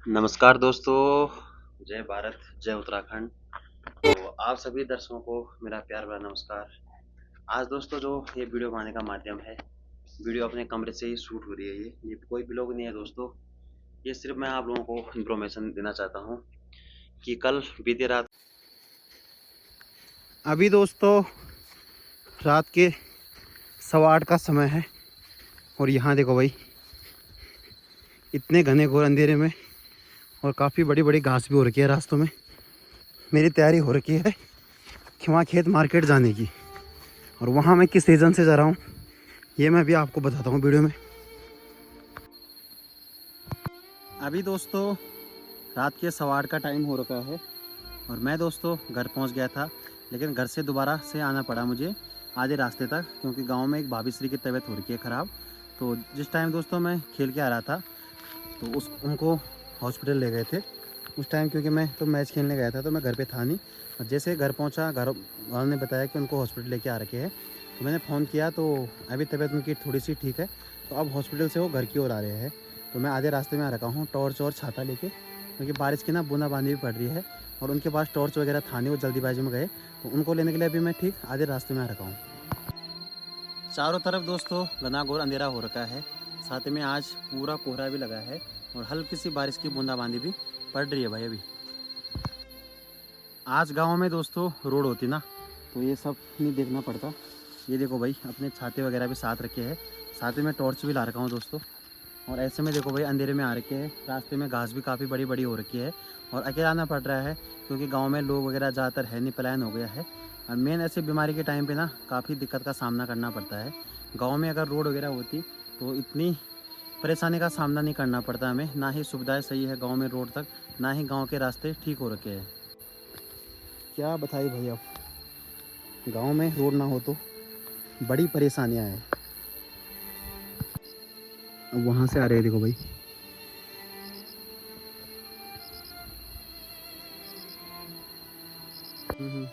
नमस्कार दोस्तों, जय भारत, जय उत्तराखंड। तो आप सभी दर्शकों को मेरा प्यार भरा नमस्कार। आज दोस्तों जो ये वीडियो बनाने का माध्यम है, वीडियो अपने कमरे से ही शूट हो रही है। ये कोई ब्लॉग नहीं है दोस्तों, ये सिर्फ मैं आप लोगों को इन्फॉर्मेशन देना चाहता हूँ कि कल बीती रात अभी दोस्तों रात के 8:15 का समय है और यहाँ देखो भाई इतने घने घोर अंधेरे में और काफ़ी बड़ी बड़ी घास भी हो रखी है रास्तों में। मेरी तैयारी हो रखी है कि वहाँ खेत मार्केट जाने की, और वहाँ मैं किस सीज़न से जा रहा हूँ ये मैं भी आपको बताता हूँ वीडियो में। अभी दोस्तों रात के 8:15 का टाइम हो रखा है और मैं दोस्तों घर पहुँच गया था, लेकिन घर से दोबारा से आना पड़ा मुझे आधे रास्ते तक, क्योंकि गांव में एक भाभी श्री की तबीयत हो रही है ख़राब। तो जिस टाइम दोस्तों मैं खेल के आ रहा था तो उनको हॉस्पिटल ले गए थे उस टाइम, क्योंकि मैं तो मैच खेलने गया था तो मैं घर पे था नहीं। और जैसे घर पहुंचा, घर वालों ने बताया कि उनको हॉस्पिटल लेके आ रखे हैं, तो मैंने फ़ोन किया तो अभी तबीयत उनकी थोड़ी सी ठीक है। तो अब हॉस्पिटल से वो घर की ओर आ रहे हैं। तो मैं आधे रास्ते में आ रखा हूँ टॉर्च और छाता लेके, क्योंकि बारिश की ना बूंदाबांदी भी पड़ रही है और उनके पास टॉर्च वगैरह था नहीं, वो जल्दीबाजी में गए। तो उनको लेने के लिए अभी मैं ठीक आधे रास्ते में आ रखा हूँ। चारों तरफ दोस्तों घना घोर अंधेरा हो रखा है, साथ में आज पूरा कोहरा भी लगा है और हल्की सी बारिश की बूंदाबांदी भी पड़ रही है भाई। अभी आज गांव में दोस्तों रोड होती ना तो ये सब नहीं देखना पड़ता। ये देखो भाई अपने छाते वगैरह भी साथ रखे हैं, साथ में टॉर्च भी ला रखा हूँ दोस्तों। और ऐसे में देखो भाई अंधेरे में आ रखे हैं, रास्ते में घास भी काफ़ी बड़ी बड़ी हो रखी है और अकेला आना पड़ रहा है, क्योंकि गांव में लोग वगैरह ज़्यादातर है नहीं, पलायन हो गया है। और मेन ऐसे बीमारी के टाइम पे ना काफ़ी दिक्कत का सामना करना पड़ता है। गांव में अगर रोड वगैरह होती तो इतनी परेशानी का सामना नहीं करना पड़ता हमें। ना ही सुविधाएं सही है गांव में रोड तक, ना ही गांव के रास्ते ठीक हो रखे हैं। क्या बताइए भाई, अब गांव में रोड ना हो तो बड़ी परेशानियां हैं। अब वहाँ से आ रहे हैं देखो भाई। हम्म।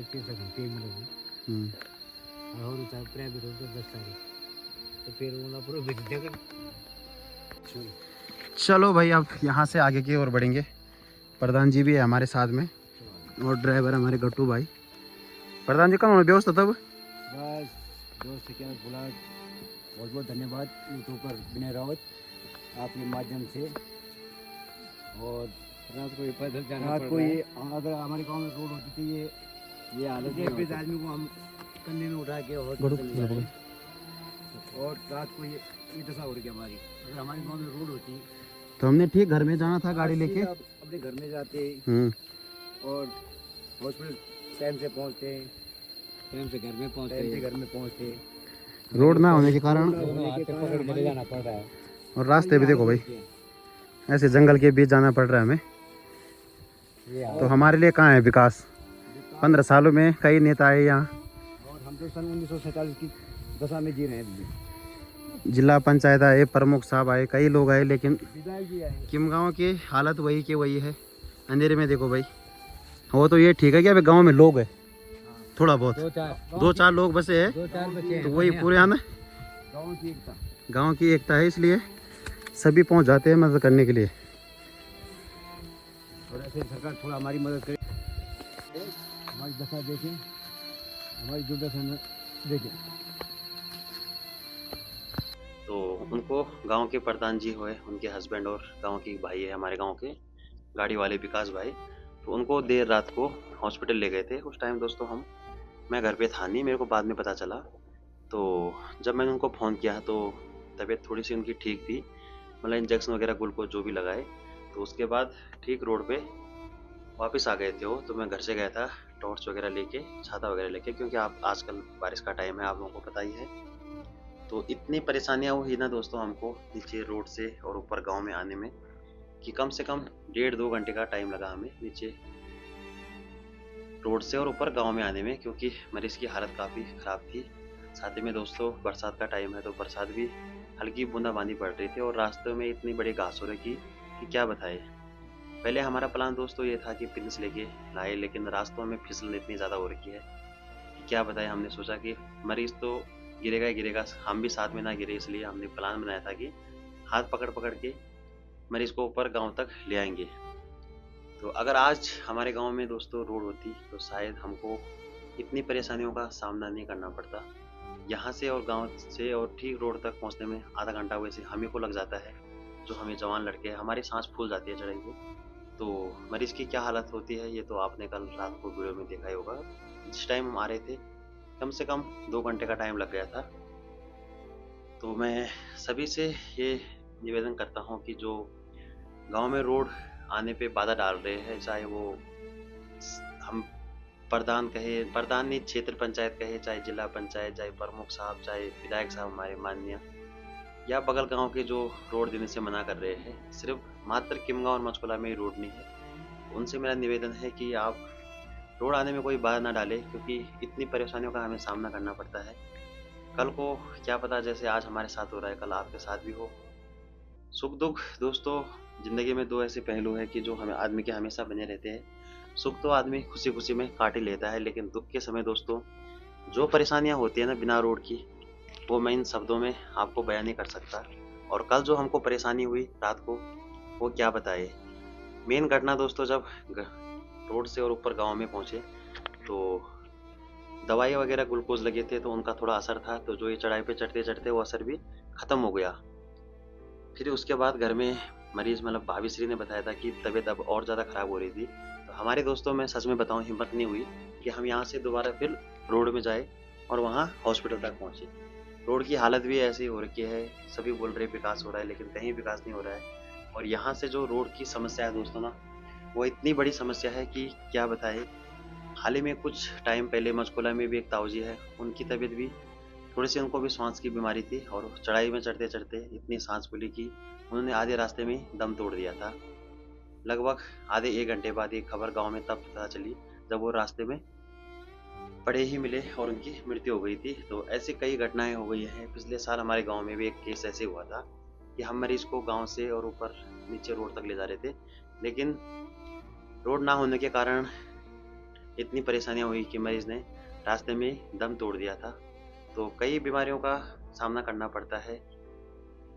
एक घंटे मिलेगी और प्राइवेट हो तो 10 तारीख तो फिर उन्हें पूरा भेज देगा। चलो भाई अब यहाँ से आगे की ओर बढ़ेंगे। प्रधान जी भी है हमारे साथ में और ड्राइवर हमारे गट्टू भाई। प्रधान जी कहाँ व्यवस्था तब बस दोस्त क्या बोला, बहुत बहुत धन्यवाद यूट्यूबर विनय रावत आपके माध्यम से। और रात को पैदल जाना, रात को ये अगर हमारे गांव में रोड होती थी ये हालत है, इस आदमी को हम कंधे में उठा के और रात को ये दशा हो रही है हमारी। अगर हमारे गांव में रोड होती तो हमने ठीक घर में जाना था गाड़ी लेके, अपने घर में जाते और हॉस्पिटल टाइम से पहुंचते, टाइम से घर में पहुंचते। रोड ना होने के कारण चले जाना पड़ रहा है। और रास्ते भी देखो भाई ऐसे जंगल के बीच जाना पड़ रहा है हमें। तो हमारे लिए कहाँ है विकास? 15 सालों में कई नेता आए यहाँ, और हम तो सन 1947 की दशा में जी रहे हैं। जिला पंचायत आए, प्रमुख साहब आए, कई लोग आए, लेकिन किम गाँव की हालत वही की वही है। अंधेरे में देखो भाई। वो तो ये ठीक है कि अभी गाँव में लोग है थोड़ा बहुत, दो चार लोग बसे है तो वही पूरे आना गाँव की एकता है, इसलिए सभी पहुँच जाते हैं मदद करने के लिए। और ऐसे सरकार थोड़ा हमारी मदद करे, हमारी दशा देखें, हमारी दुर्दशा में देखें। तो उनको गांव के प्रधान जी हुए, उनके हस्बैंड और गांव की भाई है हमारे गांव के गाड़ी वाले विकास भाई, तो उनको देर रात को हॉस्पिटल ले गए थे। उस टाइम दोस्तों मैं घर पे था नहीं, मेरे को बाद में पता चला। तो जब मैंने उनको फ़ोन किया तो तबीयत थोड़ी सी उनकी ठीक थी, मतलब इंजेक्शन वगैरह ग्लूकोज जो भी लगाए। तो उसके बाद ठीक रोड पे वापस आ गए थे वो। तो मैं घर से गया था टॉर्च वगैरह लेके, छाता वगैरह लेके, क्योंकि आप आजकल बारिश का टाइम है, आप लोगों को पता ही है। तो इतनी परेशानियाँ हुई ना दोस्तों हमको नीचे रोड से और ऊपर गांव में आने में। कि कम से कम 1.5-2 घंटे का टाइम लगा हमें नीचे रोड से और ऊपर गांव में आने में, क्योंकि मरीज की हालत काफ़ी ख़राब थी। साथ ही में दोस्तों बरसात का टाइम है तो बरसात भी हल्की बूंदाबांदी पड़ रही थी और रास्ते में इतनी बड़ी घास हो रही कि क्या बताए। पहले हमारा प्लान दोस्तों ये था कि प्रिंस लेके लाए, लेकिन रास्तों में फिसल इतनी ज़्यादा हो रखी है कि क्या बताएं। हमने सोचा कि मरीज़ तो गिरेगा ही गिरेगा, हम भी साथ में ना गिरे, इसलिए हमने प्लान बनाया था कि हाथ पकड़ पकड़ के मरीज़ को ऊपर गांव तक ले आएंगे। तो अगर आज हमारे गांव में दोस्तों रोड होती तो शायद हमको इतनी परेशानियों का सामना नहीं करना पड़ता। यहाँ से और गांव से और ठीक रोड तक पहुँचने में आधा घंटा वैसे हमें को लग जाता है। जो हमें जवान लड़के हैं, हमारी सांस फूल जाती है चढ़ाई पे। तो मरीज़ की क्या हालत होती है ये तो आपने कल रात को वीडियो में देखा ही होगा। जिस टाइम हम आ रहे थे कम से कम 2 घंटे का टाइम लग गया था। तो मैं सभी से ये निवेदन करता हूँ कि जो गांव में रोड आने पे बाधा डाल रहे हैं, चाहे वो हम प्रधान कहे, प्रधान नहीं, क्षेत्र पंचायत कहे, चाहे जिला पंचायत, चाहे प्रमुख साहब, चाहे विधायक साहब हमारे माननीय, या बगल गांव के जो रोड देने से मना कर रहे हैं, सिर्फ मात्र किमगांव और मचकुला में ही रोड नहीं है। उनसे मेरा निवेदन है कि आप रोड आने में कोई बाधा ना डालें, क्योंकि इतनी परेशानियों का हमें सामना करना पड़ता है। कल को क्या पता, जैसे आज हमारे साथ हो रहा है कल आपके साथ भी हो। सुख दुख दोस्तों ज़िंदगी में दो ऐसे पहलू है कि जो हमें आदमी के हमेशा बने रहते हैं। सुख तो आदमी खुशी खुशी में काट ही लेता है, लेकिन दुख के समय दोस्तों जो परेशानियां होती है ना बिना रोड की, वो मैं इन शब्दों में आपको बयान नहीं कर सकता। और कल जो हमको परेशानी हुई रात को, वो क्या बताए। मेन घटना दोस्तों, जब रोड से और ऊपर गांव में पहुंचे तो दवाई वगैरह ग्लूकोज लगे थे तो उनका थोड़ा असर था, तो जो ये चढ़ाई पे चढ़ते चढ़ते वो असर भी ख़त्म हो गया। फिर उसके बाद घर में मरीज़ मतलब भाभी श्री ने बताया था कि तबीयत अब और ज़्यादा ख़राब हो रही थी। तो हमारे दोस्तों में सच में बताऊँ हिम्मत नहीं हुई कि हम यहाँ से दोबारा फिर रोड में जाए और वहाँ हॉस्पिटल तक पहुँचे। रोड की हालत भी ऐसी हो रखी है, सभी बोल रहे विकास हो रहा है, लेकिन कहीं विकास नहीं हो रहा है। और यहाँ से जो रोड की समस्या है दोस्तों ना, वो इतनी बड़ी समस्या है कि क्या बताए। हाल ही में कुछ टाइम पहले मचकुला में भी एक ताऊजी है, उनकी तबीयत भी थोड़ी सी, उनको भी सांस की बीमारी थी और चढ़ाई में चढ़ते चढ़ते इतनी सांस फूली कि उन्होंने आधे रास्ते में दम तोड़ दिया था। लगभग आधे 1 घंटे बाद ये खबर गांव में तब पता चली जब वो रास्ते में पड़े ही मिले और उनकी मृत्यु हो गई थी। तो ऐसी कई घटनाएं हो गई हैं। पिछले साल हमारे गांव में भी एक केस ऐसे हुआ था कि हम मरीज को गांव से और ऊपर नीचे रोड तक ले जा रहे थे, लेकिन रोड ना होने के कारण इतनी परेशानियां हुई कि मरीज ने रास्ते में दम तोड़ दिया था। तो कई बीमारियों का सामना करना पड़ता है।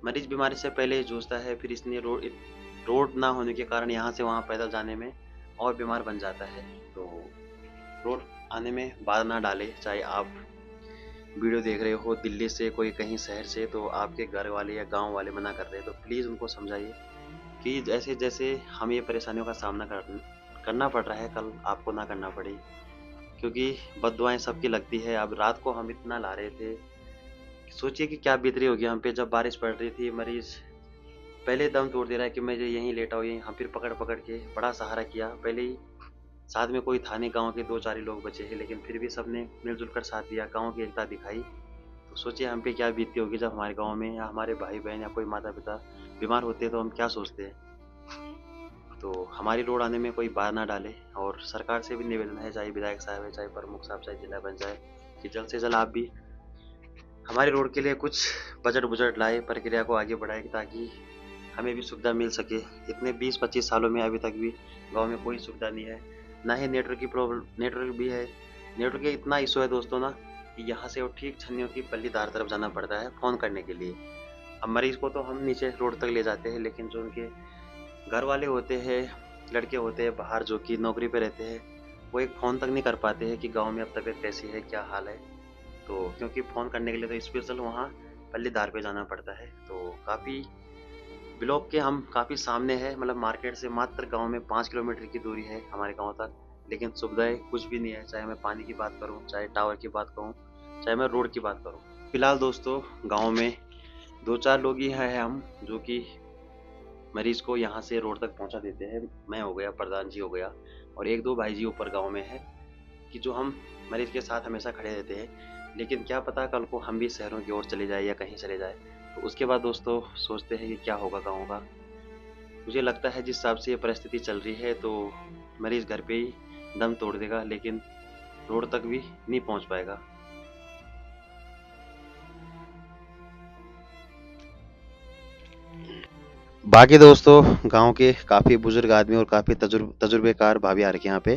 मरीज बीमारी से पहले जूझता है, फिर इसने रोड ना होने के कारण यहाँ से वहाँ पैदल जाने में और बीमार बन जाता है। तो रोड आने में बाधा ना डाले। चाहे आप वीडियो देख रहे हो दिल्ली से, कोई कहीं शहर से, तो आपके घर वाले या गांव वाले मना कर रहे हैं तो प्लीज़ उनको समझाइए कि जैसे जैसे हम ये परेशानियों का सामना करना पड़ रहा है, कल आपको ना करना पड़े, क्योंकि बद्दुआएं सबकी लगती है। अब रात को हम इतना ला रहे थे, सोचिए कि क्या बीत रही होगी हम पे। जब बारिश पड़ रही थी, मरीज पहले दम तोड़ दे रहा है कि मैं यहीं लेटा हूँ यहीं, हम फिर पकड़ पकड़ के बड़ा सहारा किया। पहले ही साथ में कोई था नहीं, गांव के 2-4 ही लोग बचे हैं, लेकिन फिर भी सबने मिलजुल कर साथ दिया, गांव की एकता दिखाई। तो सोचिए हम पे क्या बीतती होगी जब हमारे गांव में या हमारे भाई बहन या कोई माता पिता बीमार होते हैं तो हम क्या सोचते हैं। तो हमारी रोड आने में कोई बाधा ना डाले। और सरकार से भी निवेदन है, चाहे विधायक साहब है, चाहे प्रमुख साहब, चाहे जिला पंचायत, कि जल्द से जल्द आप भी हमारी रोड के लिए कुछ बजट लाए, प्रक्रिया को आगे बढ़ाए, ताकि हमें भी सुविधा मिल सके। इतने 20-25 सालों में अभी तक भी गांव में कोई सुविधा नहीं है, ना ही नेटवर्क की प्रॉब्लम। नेटवर्क भी है, नेटवर्क का इतना इशू है दोस्तों ना कि यहाँ से और ठीक छन्नियों की पल्लीदार तरफ जाना पड़ता है फ़ोन करने के लिए। अब मरीज़ को तो हम नीचे रोड तक ले जाते हैं, लेकिन जो उनके घर वाले होते हैं, लड़के होते हैं बाहर जो कि नौकरी पे रहते हैं, वो एक फ़ोन तक नहीं कर पाते हैं कि गाँव में अब तबीयत कैसी है, क्या हाल है। तो क्योंकि फ़ोन करने के लिए तो स्पेशल वहाँ पल्लीदार पे जाना पड़ता है। तो काफ़ी ब्लॉक के हम काफ़ी सामने है, मतलब मार्केट से मात्र गांव में 5 किलोमीटर की दूरी है हमारे गांव तक, लेकिन सुविधाएं कुछ भी नहीं है। चाहे मैं पानी की बात करूं, चाहे टावर की बात करूं, चाहे मैं रोड की बात करूं। फिलहाल दोस्तों गांव में 2-4 लोग ही हैं हम जो कि मरीज़ को यहाँ से रोड तक पहुँचा देते हैं। मैं हो गया, प्रधान जी हो गया, और 1-2 भाई जी ऊपर गाँव में है कि जो हम मरीज़ के साथ हमेशा खड़े रहते हैं। लेकिन क्या पता कल को हम भी शहरों की ओर चले जाए या कहीं चले जाए, तो उसके बाद दोस्तों सोचते हैं कि क्या होगा गाँव का। मुझे लगता है जिस हिसाब से ये परिस्थिति चल रही है तो मेरे इस घर पे ही दम तोड़ देगा, लेकिन रोड तक भी नहीं पहुंच पाएगा। बाकी दोस्तों गांव के काफ़ी बुजुर्ग आदमी और काफ़ी तजुर्बेकार भाभी आ रखे हैं यहाँ पे,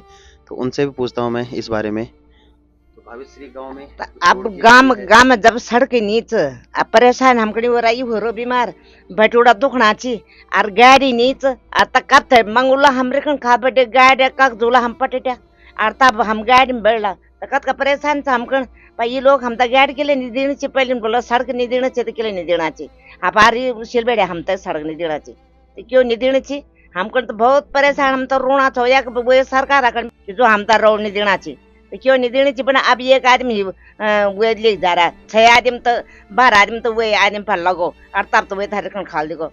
तो उनसे भी पूछता हूँ मैं इस बारे में। तो भाभी श्री गांव में अब रोड की गाम हालत है। गाम जब सड़क नीच अब परेशान हमकड़ी वो रही हो रो बीमार भटूड़ा दुखनाची और गाड़ी नीच आता कब थे मंगुला हमरे कन खा बटे गाड़ी कक झूला हम पटेटा और तब हम गाड़ी में बैठला तो कत का परेशान था हमकन पर ये लोग हम तो गाड़ी के लिए नहीं देने चाहिए पहले बोला सड़क नहीं देना चाहिए के लिए नहीं देना चाहिए हमारी सिलबेड़े हम तो सड़क नहीं देना चाहिए तो क्यों नहीं देना चाहिए हमकन तो बहुत परेशान हम तो रोना छो या वो सरकार आकर जो हम तो रोड नहीं देना चाहिए तो क्यों नहीं देनी चाहिए। अब एक आदमी वे ले जा रहा है 6 आदमी तो 12 आदमी तो वे आदमी पर लगो और तब तो वे थारे कन खाल देखो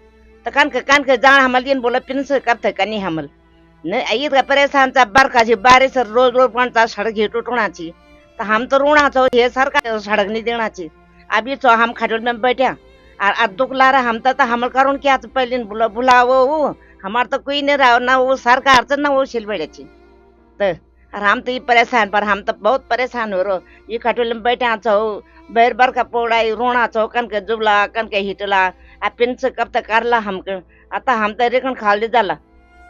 तो कान के जान हमल दिन बोला पिन से कब तक कनी हमल न ये का परेशान चा बरका जी बारिश रोज रोज कौन चा सड़क ही टूटना चाहिए तो हम तो रोना छो ये सरकार सड़क नहीं देना चाहिए। अब ये तो हम खटोल में बैठे और दुख ला रहा हम तो हमल करूँ क्या तो पहले बुला वो हमार तो कोई नहीं रहा ना वो सरकार से ना वो सिलबेड़े तो और हम तो ये परेशान पर हम तो बहुत परेशान हो रो ये खटोल में बैठा छो बैर बर का पोड़ाई रोना छो कन के जुबला कन के हिटला आ पिन से कब तक करला हम अतः हम तो रेखन खा ले जाला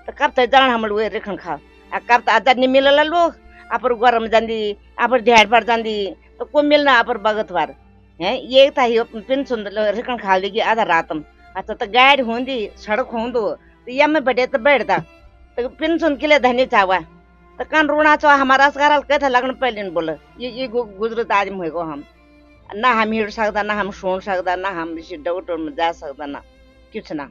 तो कब तक जान हम लोग रेखन खा आ कब तक आजाद नहीं मिलला लोग अपर गरम जांदी अपर ढेड़ पर जांदी तो को मिलना अपर भगत वार है ये था ही पिन सुंदर रेखन खा लेगी आधा रातम अच्छा तो गाड़ी होंदी सड़क होंदो तो या में बैठे तो बैठता तो पिन सुन के लिए धनी चावा तो कन रोना चो हमारा असगारल कहे था लगन पहले बोले ये गुजरत आदमी है को हम ना हम हिड़ सकता ना हम सुन सकता ना हम इसी डॉक्टर में जा सकता ना कुछ ना।